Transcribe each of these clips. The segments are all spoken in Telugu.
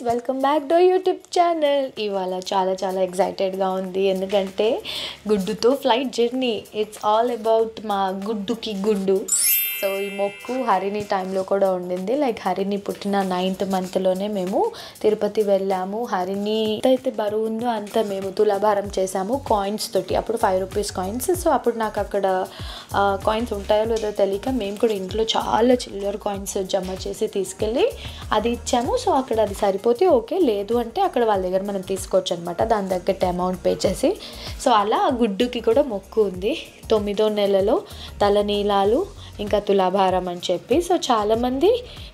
Welcome back to YouTube channel. ఇవాళ చాలా ఎక్సైటెడ్గా ఉంది, ఎందుకంటే గుడ్డుతో flight journey. It's all about మా గుడ్డుకి గుండు. సో ఈ మొక్కు హరిణి టైంలో కూడా ఉండింది. లైక్ హరిణి పుట్టిన 9th monthలోనే మేము తిరుపతి వెళ్ళాము. హరిణి ఎంతైతే బరువు ఉందో అంత మేము తులాభారం చేసాము కాయిన్స్ తోటి. అప్పుడు 5 రూపీస్ కాయిన్స్. సో అప్పుడు నాకు అక్కడ కాయిన్స్ ఉంటాయో లేదో తెలియక మేము కూడా ఇంట్లో చాలా చిల్లర కాయిన్స్ జమ చేసి తీసుకెళ్ళి అది ఇచ్చాము. సో అక్కడ అది సరిపోతే ఓకే, లేదు అంటే అక్కడ వాళ్ళ దగ్గర మనం తీసుకోవచ్చు అనమాట, దాని తగ్గట్టు అమౌంట్ పే చేసి. సో అలా గుడ్డుకి కూడా మొక్కు ఉంది. 9వ నెలలో తలనీలాలు ఇంకా తులాభారం అని చెప్పి. సో చాలామంది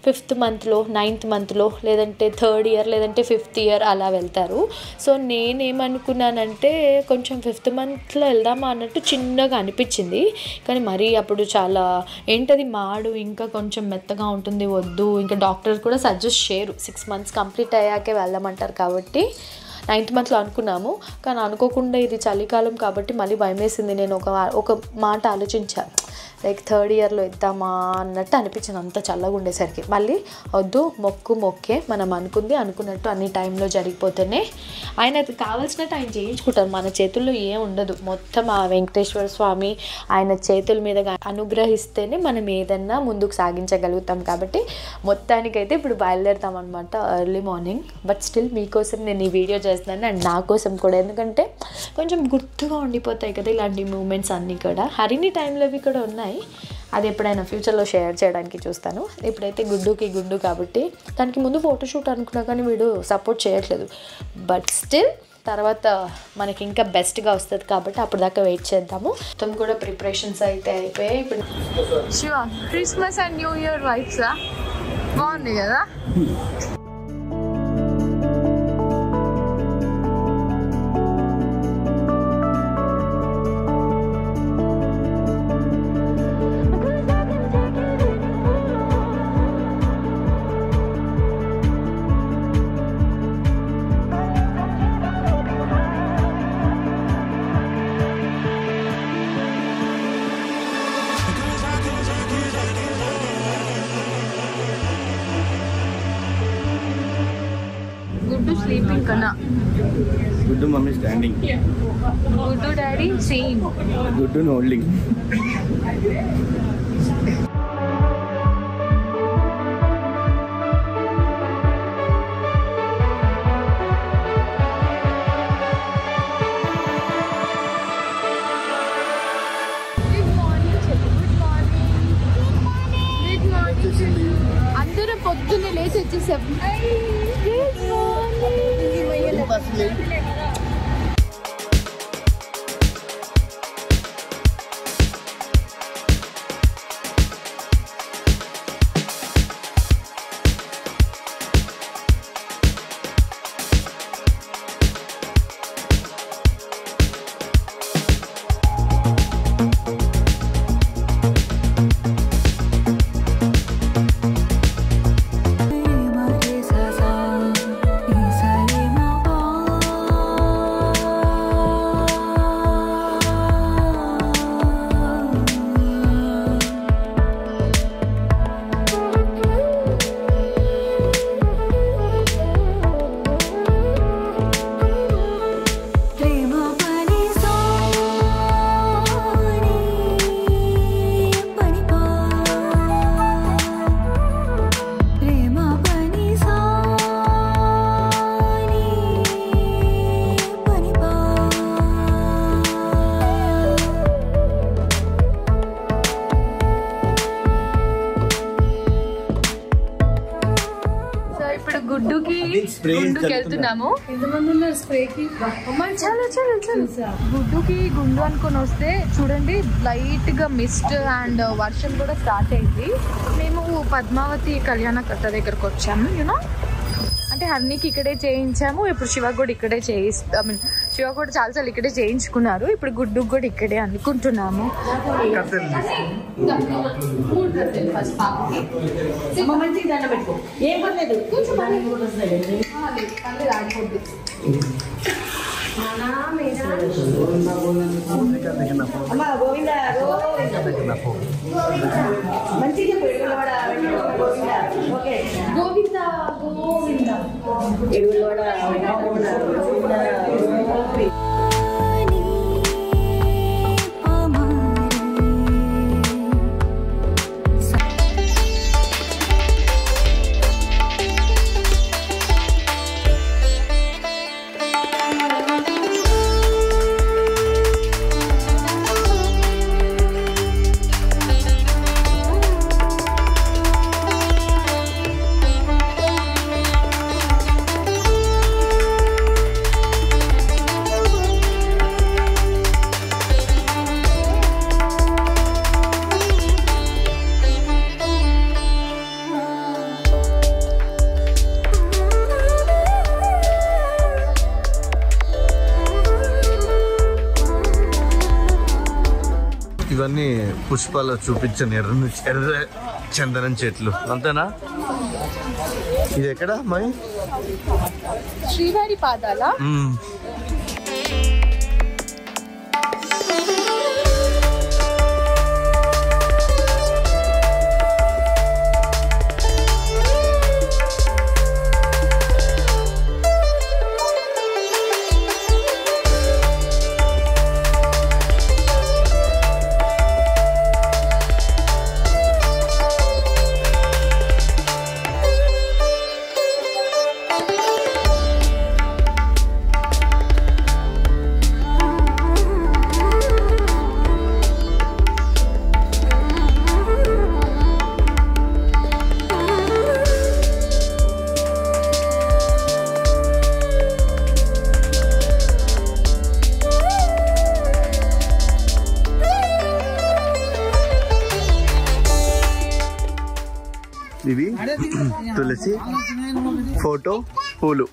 5th monthలో 9th monthలో లేదంటే 3rd year లేదంటే 5th year అలా వెళ్తారు. సో నేనేమనుకున్నానంటే కొంచెం 5th monthలో వెళ్దామా అన్నట్టు చిన్నగా అనిపించింది. కానీ మరీ అప్పుడు చాలా ఏంటది మాడు ఇంకా కొంచెం మెత్తగా ఉంటుంది, వద్దు. ఇంకా డాక్టర్ కూడా సజెస్ట్ చేయరు, 6 months కంప్లీట్ అయ్యాకే వెళ్ళమంటారు. కాబట్టి 9th monthలో అనుకున్నాము. కానీ అనుకోకుండా ఇది చలికాలం కాబట్టి మళ్ళీ భయం వేసింది. నేను ఒక మాట ఆలోచించాను, లైక్ 3rd yearలో ఇద్దామా అన్నట్టు అనిపించింది అంత చల్లగా ఉండేసరికి. మళ్ళీ వద్దు, మొక్కే, మనం అనుకున్నట్టు అన్ని టైంలో జరిగిపోతేనే ఆయన కావాల్సినట్టు ఆయన చేయించుకుంటారు. మన చేతుల్లో ఏం ఉండదు, మొత్తం ఆ వెంకటేశ్వర స్వామి ఆయన చేతుల మీద అనుగ్రహిస్తేనే మనం ఏదన్నా ముందుకు సాగించగలుగుతాం. కాబట్టి మొత్తానికైతే ఇప్పుడు బయలుదేరుతాం అనమాట ఎర్లీ మార్నింగ్. బట్ స్టిల్ మీకోసం నేను ఈ వీడియో చేస్తున్నాను, అండ్ నా కోసం కూడా, ఎందుకంటే కొంచెం గుర్తుగా ఉండిపోతాయి కదా ఇలాంటి మూమెంట్స్ అన్నీ కూడా. హరిణి టైంలో అవి కూడా ఉన్నాయి, అది ఎప్పుడైనా ఫ్యూచర్లో షేర్ చేయడానికి చూస్తాను. ఇప్పుడైతే గుడ్డుకి గుండు కాబట్టి దానికి ముందు ఫోటోషూట్ అనుకున్నా కానీ వీడు సపోర్ట్ చేయట్లేదు. బట్ స్టిల్ తర్వాత మనకి ఇంకా బెస్ట్గా వస్తుంది కాబట్టి అప్పుడు దాకా వెయిట్ చేద్దాము. మొత్తం కూడా ప్రిపరేషన్స్ అయితే అయిపోయాయి. ఇప్పుడు Shiva Christmas and new year vibes బాగుంది కదా. Sleeping kana. Guddu mommy standing. Guddu daddy seeing. Guddu holding. అందరూ పొద్దున్నే లేచి వచ్చేసాం. గుడ్డుకి గుండుకి వెళ్తున్నాము. గుడ్డుకి గుండు అనుకుని వస్తే చూడండి లైట్ గా మిస్ట్ అండ్ వర్షం కూడా స్టార్ట్ అయింది. మేము పద్మావతి కళ్యాణ కట్ట దగ్గరకు వచ్చాము. యూనో అంటే హర్నికి ఇక్కడే చేయించాము. ఇప్పుడు శివ కూడా ఇక్కడే శివ కూడా చాలాసార్లు ఇక్కడే చేయించుకున్నారు. ఇప్పుడు గుడ్డుకు కూడా ఇక్కడే అనుకుంటున్నాము. గోవింద ఇవన్నీ పుష్పాలు చూపించండి, ఎర్ర చందనం చెట్లు అంతేనా? ఇది ఎక్కడ మై శ్రీవారి పాదాల ఇవి తులసి ఫోటో పూలు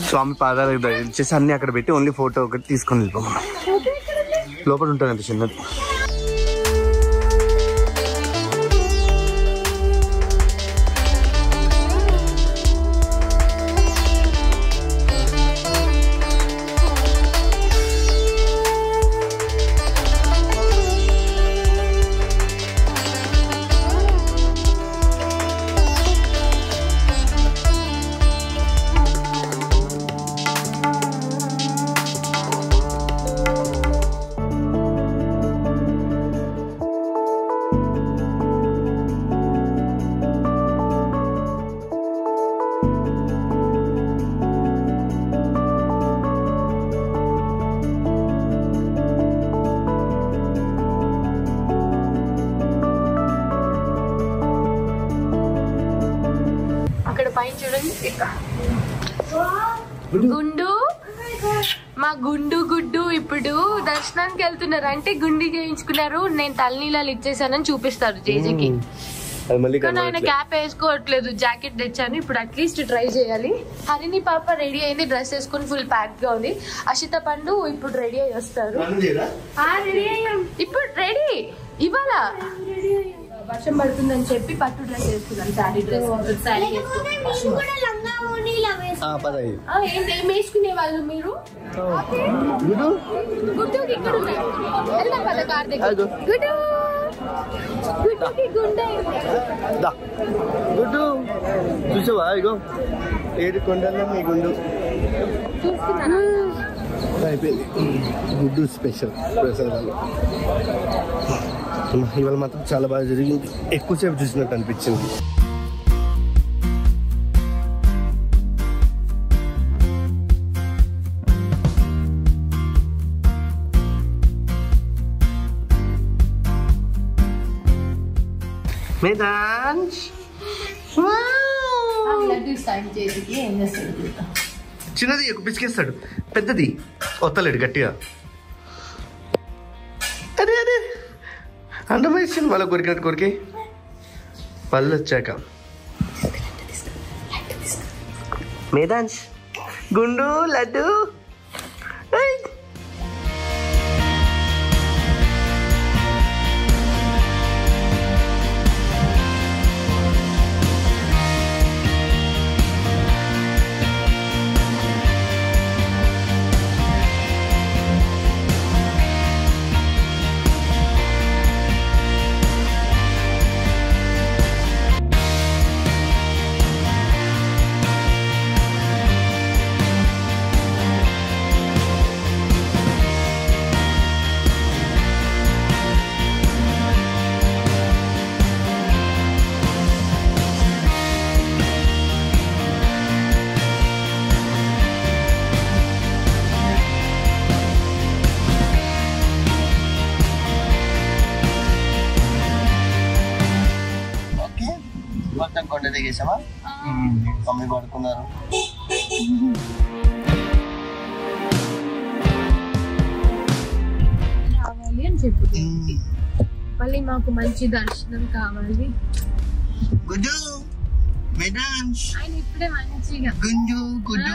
స్వామి పాదాలకు దయచేసి అన్ని అక్కడ పెట్టి ఓన్లీ ఫోటో ఒకటి తీసుకొని వెళ్ళిపోమన్నా. లోపల ఉంటుందండి చిన్నది. గుండు మా గుడ్డు ఇప్పుడు దర్శనానికి వెళ్తున్నారు అంటే గుండి చేయించుకున్నారు. నేను తలనీళ్ళు ఇచ్చేసానని చూపిస్తారు జేజీకి. కానీ ఆయన క్యాప్ వేసుకోవట్లేదు, జాకెట్ తెచ్చాను. ఇప్పుడు అట్లీస్ట్ ట్రై చేయాలి. హరిని పాప రెడీ అయింది, డ్రెస్ వేసుకుని ఫుల్ ప్యాక్ గా ఉంది. అషిత పండు ఇప్పుడు రెడీ అయ్యి వస్తారు. ఇప్పుడు రెడీ ఇవాళ వర్షం పడుతుందని చెప్పి పట్టు డ్రెస్ వేసుకున్నాను, శారీ డ్రెస్. ఏం వేసుకునే వాళ్ళు మీరు? గుడ్డు ఇక్కడ వెళ్దాం కదా కార్ దగ్గర. గుడ్డు గుడ్డు చూసావా? ఇగో 7 కొండల్లో మీ గుండు అయిపోయింది. గుడ్డు స్పెషల్ ప్రసాదాలు ఇవాళ మాత్రం చాలా బాగా జరిగింది. ఎక్కువసేపు చూసినట్టు అనిపించింది. చిన్నది పిసికేస్తాడు, పెద్దది వత్తలేడు గట్టిగా. అదే అదే అండమేసింది మళ్ళీ కొరికినట్టు కొరికి పళ్ళు వచ్చాక. మేదాంశ్ గుండు లడ్డు మొత్తం కొండ దిగేసామా? మమ్మీ పడుకున్నారు. కావాలి అని చెప్పు. మళ్ళీ మాకు మంచి దర్శనం కావాలి. గుడ్డు మెడాన్స్ ఆయన ఇప్పుడే మంచిగా గుంజు గుడ్డు